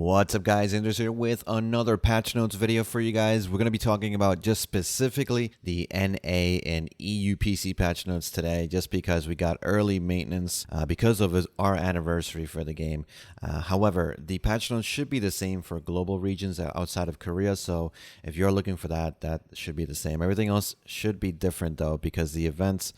What's up, guys? Anders here with another patch notes video for you guys. We're going to be talking about just specifically the NA and EU PC patch notes today, just because we got early maintenance because of our anniversary for the game. However, the patch notes should be the same for global regions outside of Korea, so if you're looking for that, that should be the same. Everything else should be different though, because the events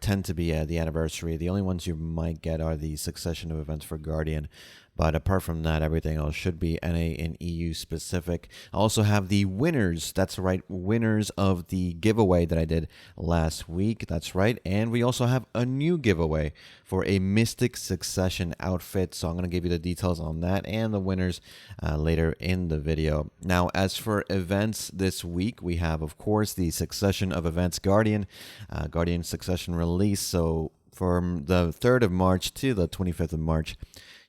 tend to be the anniversary. The only ones you might get are the succession of events for Guardian. But apart from that, everything else should be NA and EU specific. I also have the winners. That's right, winners of the giveaway that I did last week. That's right. And we also have a new giveaway for a Mystic Succession outfit. So I'm going to give you the details on that and the winners later in the video. Now, as for events this week, we have, of course, the Succession of Events Guardian Succession release. So from the 3rd of March to the 25th of March,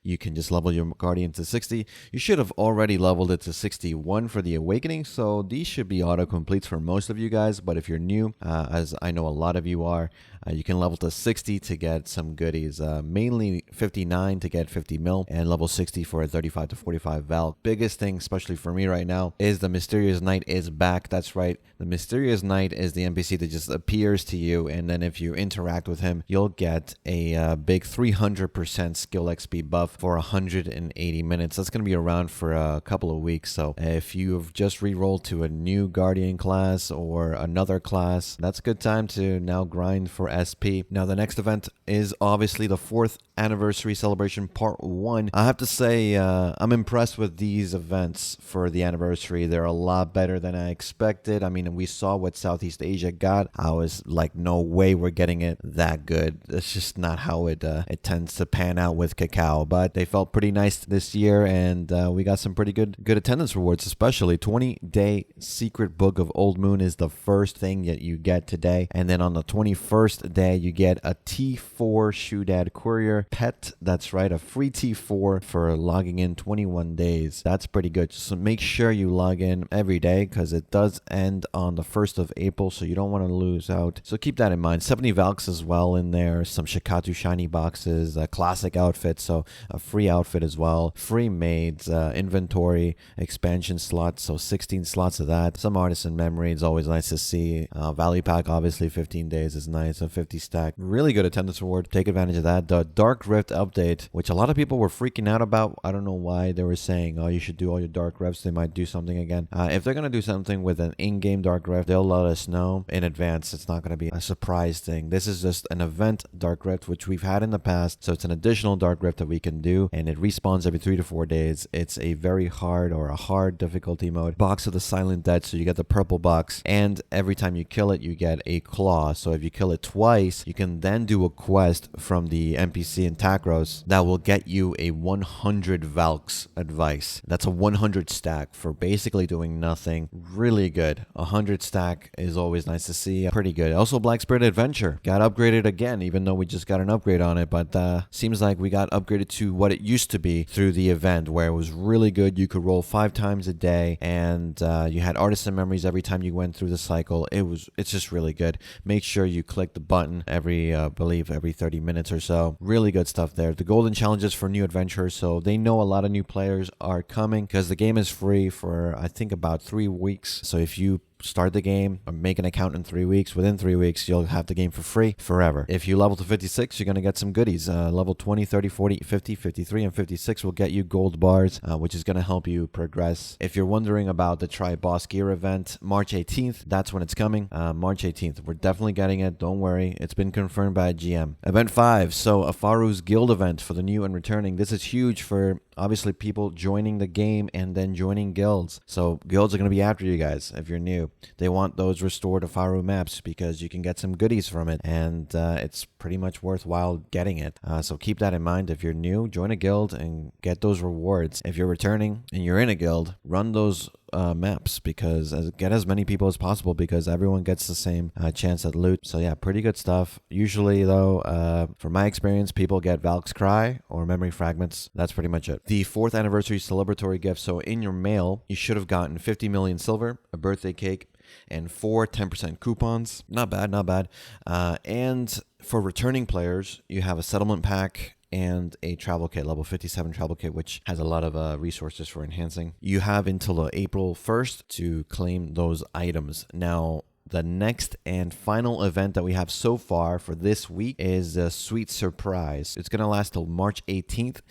you can just level your Guardian to 60. You should have already leveled it to 61 for the Awakening, so these should be auto-completes for most of you guys. But if you're new, as I know a lot of you are, you can level to 60 to get some goodies. Mainly 59 to get 50 mil, and level 60 for a 35 to 45 Valk. Biggest thing, especially for me right now, is the Mysterious Knight is back. That's right. The Mysterious Knight is the NPC that just appears to you, and then if you interact with him, you'll get a big 300% skill XP buff for 180 minutes. That's going to be around for a couple of weeks. So if you've just re-rolled to a new Guardian class or another class, that's a good time to now grind for SP. Now, the next event is obviously the 4th anniversary celebration part 1. I have to say, I'm impressed with these events for the anniversary. They're a lot better than I expected. I mean, we saw what Southeast Asia got. I was like, no way we're getting it that good. It's just not how it tends to pan out with Kakao. But they felt pretty nice this year, and we got some pretty good attendance rewards, especially 20-day secret book of Old Moon is the first thing that you get today. And then on the 21st day, you get a T4 Shoedad Courier pet. That's right, a free T4 for logging in 21 days. That's pretty good. So make sure you log in every day, because it does end on the 1st of April, so you don't want to lose out. So keep that in mind. 70 Valks as well in there, some Shikatu shiny boxes, a classic outfit, so a free outfit as well, free maids, inventory expansion slots, so 16 slots of that, some artisan memory. It's always nice to see. Value pack, obviously 15 days is nice, a 50 stack, really good attendance reward. Take advantage of that. The Dark Rift update, which a lot of people were freaking out about. I don't know why. They were saying, oh, you should do all your Dark Rifts. They might do something again. If they're going to do something with an in-game Dark Rift, they'll let us know in advance. It's not going to be a surprise thing. This is just an event Dark Rift, which we've had in the past, so it's an additional Dark Rift that we can do, and it respawns every 3 to 4 days. It's a very hard, or a hard difficulty mode. Box of the Silent Dead, so you get the purple box, and every time you kill it, you get a claw. So if you kill it twice, you can then do a quest from the NPC in Takros that will get you a 100 Valks advice. That's a 100 stack for basically doing nothing. Really good. 100 stack is always nice to see. Pretty good. Also, Black Spirit Adventure got upgraded again, even though we just got an upgrade on it, but seems like we got upgraded to what it used to be through the event, where it was really good. You could roll 5 times a day, and you had artisan memories every time you went through the cycle. It's just really good. Make sure you click the button every believe every 30 minutes or so. Really good stuff there. The golden challenges for new adventurers, so they know a lot of new players are coming, because the game is free for I think about 3 weeks. So if you start the game or make an account in 3 weeks, within 3 weeks you'll have the game for free forever. If you level to 56, you're going to get some goodies. Level 20, 30, 40, 50, 53, and 56 will get you gold bars, which is going to help you progress. If you're wondering about the Try Boss Gear event, March 18th, that's when it's coming. March 18th, we're definitely getting it. Don't worry, it's been confirmed by GM. Event 5, so a Faru's Guild event for the new and returning. This is huge for obviously people joining the game and then joining guilds. So guilds are going to be after you guys if you're new. They want those restored to Faru maps, because you can get some goodies from it, and it's pretty much worthwhile getting it. So keep that in mind. If you're new, join a guild and get those rewards. If you're returning and you're in a guild, run those maps, because get as many people as possible, because everyone gets the same chance at loot. So yeah, pretty good stuff. Usually though, from my experience, people get Valk's Cry or memory fragments. That's pretty much it. The 4th anniversary celebratory gift. So in your mail, you should have gotten 50 million silver, a birthday cake, and 4 10% coupons. Not bad, not bad. And for returning players, you have a settlement pack and a travel kit, level 57 travel kit, which has a lot of resources for enhancing. You have until April 1st to claim those items. Now, the next and final event that we have so far for this week is a Sweet Surprise. It's going to last till March 18th.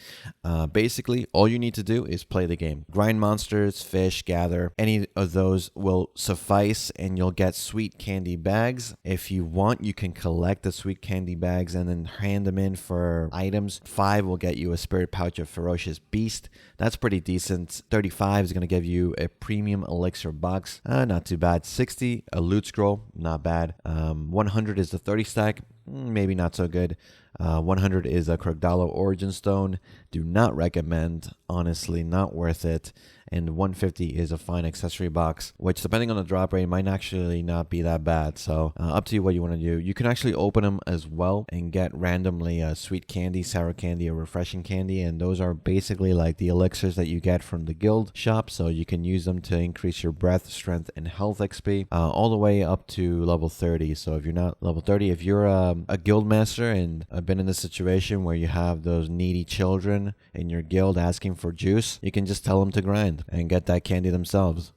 Basically, all you need to do is play the game. Grind monsters, fish, gather. Any of those will suffice, and you'll get sweet candy bags. If you want, you can collect the sweet candy bags and then hand them in for items. 5 will get you a spirit pouch of Ferocious Beast. That's pretty decent. 35 is going to give you a premium elixir box. Not too bad. 60, a loot scroll, not bad. 100 is the 30 stack, maybe not so good. 100 is a Krogdalo Origin Stone. Do not recommend, honestly, not worth it. And 150 is a fine accessory box, which depending on the drop rate might actually not be that bad. So up to you what you want to do. You can actually open them as well and get randomly sweet candy, sour candy, or refreshing candy. And those are basically like the elixirs that you get from the guild shop. So you can use them to increase your breath, strength, and health XP all the way up to level 30. So if you're not level 30, if you're a guild master and have been in this situation where you have those needy children in your guild asking for juice, you can just tell them to grind and get that candy themselves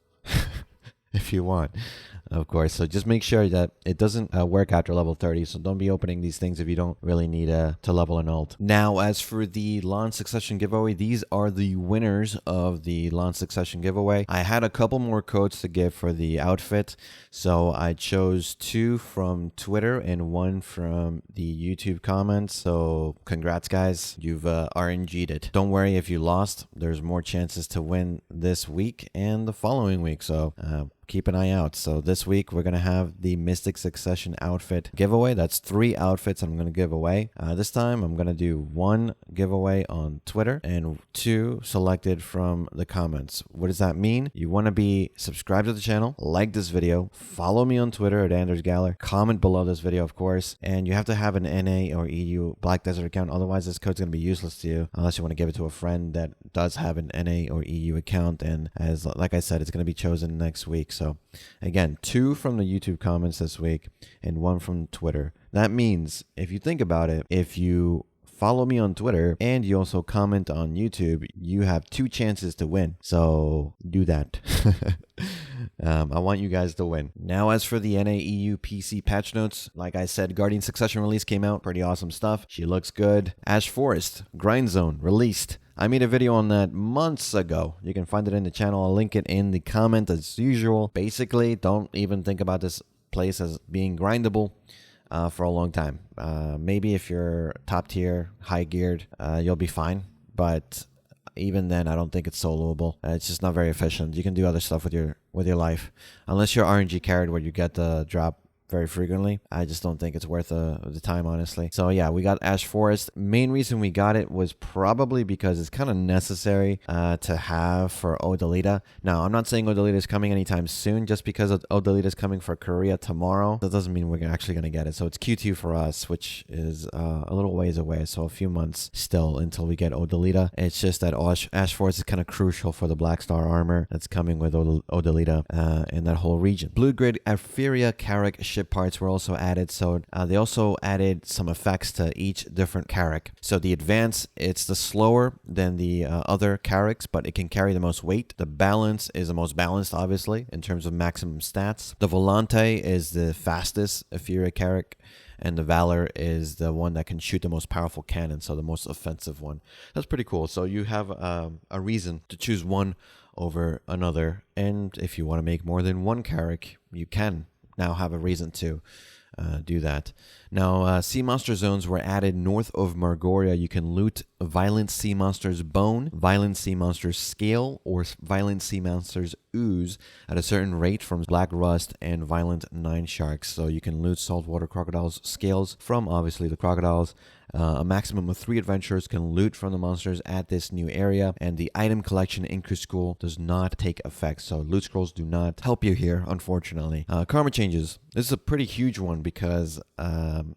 if you want, of course. So just make sure that it doesn't work after level 30. So don't be opening these things if you don't really need to level an ult. Now, as for the Launch Succession giveaway, these are the winners of the Launch Succession giveaway. I had a couple more codes to give for the outfit, so I chose 2 from Twitter and 1 from the YouTube comments. So congrats, guys. You've RNG'd it. Don't worry if you lost. There's more chances to win this week and the following week. So keep an eye out. So this week we're going to have the Mystic Succession outfit giveaway. That's 3 outfits I'm going to give away. This time I'm going to do 1 giveaway on Twitter and 2 selected from the comments. What does that mean? You want to be subscribed to the channel, like this video, follow me on Twitter at Anders Galler, comment below this video, of course, and you have to have an NA or EU Black Desert account. Otherwise, this code's going to be useless to you unless you want to give it to a friend that does have an NA or EU account. And as like I said, it's going to be chosen next week. So again, 2 from the YouTube comments this week and 1 from Twitter. That means, if you think about it, if you follow me on Twitter and you also comment on YouTube, you have 2 chances to win. So do that. I want you guys to win. Now, as for the NAEU PC patch notes, like I said, Guardian Succession release came out. Pretty awesome stuff. She looks good. Ash Forest Grind Zone released. I made a video on that months ago. You can find it in the channel. I'll link it in the comment as usual. Basically, don't even think about this place as being grindable for a long time. Maybe if you're top tier, high geared, you'll be fine. But even then, I don't think it's soloable. It's just not very efficient. You can do other stuff with your life, unless you're RNG carried where you get the drop very frequently. I just don't think it's worth the time, honestly. So yeah, we got Ash Forest. Main reason we got it was probably because it's kind of necessary to have for Odalita. Now, I'm not saying Odalita is coming anytime soon. Just because Odalita is coming for Korea tomorrow, that doesn't mean we're actually going to get it. So it's Q2 for us, which is a little ways away. So a few months still until we get Odalita. It's just that Ash Forest is kind of crucial for the Black Star armor that's coming with Odalita in that whole region. Blue Grid Apheria Carrack ship parts were also added. So they also added some effects to each different Carrack. So the Advance, it's the slower than the other Carracks, but it can carry the most weight. The Balance is the most balanced, obviously, in terms of maximum stats. The Volante is the fastest Apheria Carrack, and the Valor is the one that can shoot the most powerful cannon, so the most offensive one. That's pretty cool. So you have a reason to choose one over another, and if you want to make more than one Carrack, you can now have a reason to do that. Now, sea monster zones were added north of Margoria. You can loot Violent Sea Monster's Bone, Violent Sea Monster's Scale, or Violent Sea Monster's Ooze at a certain rate from Black Rust and Violent Nine Sharks. So you can loot saltwater crocodiles' scales from, obviously, the crocodiles. A maximum of 3 adventurers can loot from the monsters at this new area, and the item collection increase school does not take effect, so loot scrolls do not help you here, unfortunately. Karma changes. This is a pretty huge one because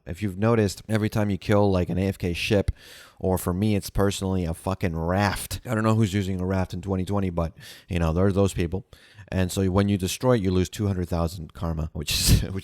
if you've noticed, every time you kill like an AFK ship, or for me, it's personally a fucking raft. I don't know who's using a raft in 2020, but you know, there's those people. And so when you destroy it, you lose 200,000 karma, which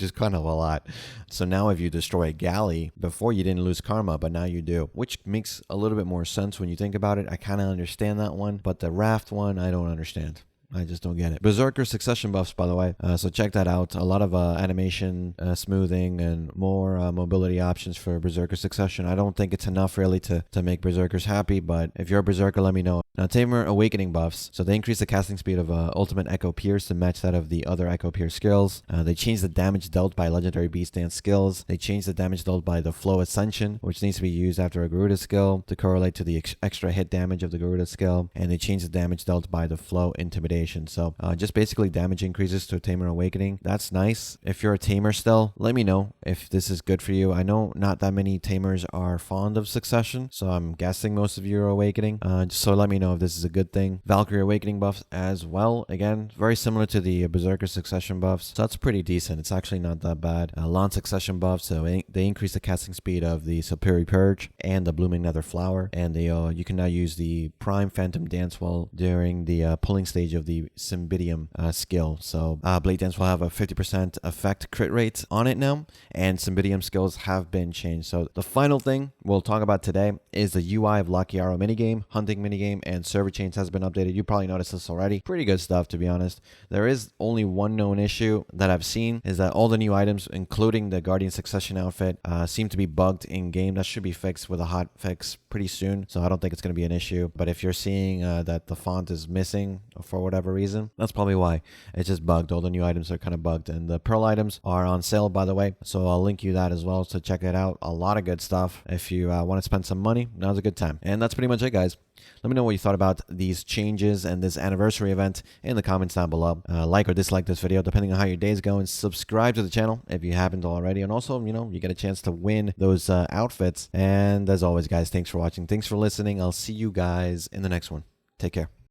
is kind of a lot. So now if you destroy a galley, before you didn't lose karma, but now you do, which makes a little bit more sense when you think about it. I kind of understand that one, but the raft one, I don't understand. I just don't get it. Berserker succession buffs, by the way. So check that out. A lot of animation, smoothing, and more mobility options for Berserker succession. I don't think it's enough really to make Berserkers happy, but if you're a Berserker, let me know. Now, Tamer Awakening buffs. So they increase the casting speed of Ultimate Echo Pierce to match that of the other Echo Pierce skills. They change the damage dealt by Legendary Beast Dance skills. They change the damage dealt by the Flow Ascension, which needs to be used after a Garuda skill to correlate to the extra hit damage of the Garuda skill. And they change the damage dealt by the Flow Intimidation. So just basically damage increases to Tamer Awakening. That's nice. If you're a Tamer still, let me know if this is good for you. I know not that many Tamers are fond of Succession, so I'm guessing most of you are Awakening. So let me know if this is a good thing. Valkyrie Awakening buffs as well. Again, very similar to the Berserker Succession buffs. So that's pretty decent. It's actually not that bad. Lawn Succession buffs. So they increase the casting speed of the Superior Purge and the Blooming Nether Flower. And you can now use the Prime Phantom Dance while during the pulling stage of the Cymbidium skill. So Blade Dance will have a 50% effect crit rate on it now, and Cymbidium skills have been changed. So the final thing we'll talk about today is the UI of Lucky Arrow minigame, hunting minigame, and server chains has been updated. You probably noticed this already. Pretty good stuff, to be honest. There is only one known issue that I've seen, is that all the new items, including the Guardian Succession outfit, seem to be bugged in game. That should be fixed with a hot fix pretty soon, so I don't think it's going to be an issue. But if you're seeing that the font is missing for whatever reason, that's probably why. It's just bugged. All the new items are kind of bugged, and the Pearl items are on sale, by the way, so I'll link you that as well, so check it out. A lot of good stuff. If you want to spend some money, now's a good time. And that's pretty much it, guys. Let me know what you thought about these changes and this anniversary event in the comments down below. Like or dislike this video depending on how your day's going. Subscribe to the channel if you haven't already, and also, you get a chance to win those outfits. And as always, guys, thanks for watching, thanks for listening. I'll see you guys in the next one. Take care.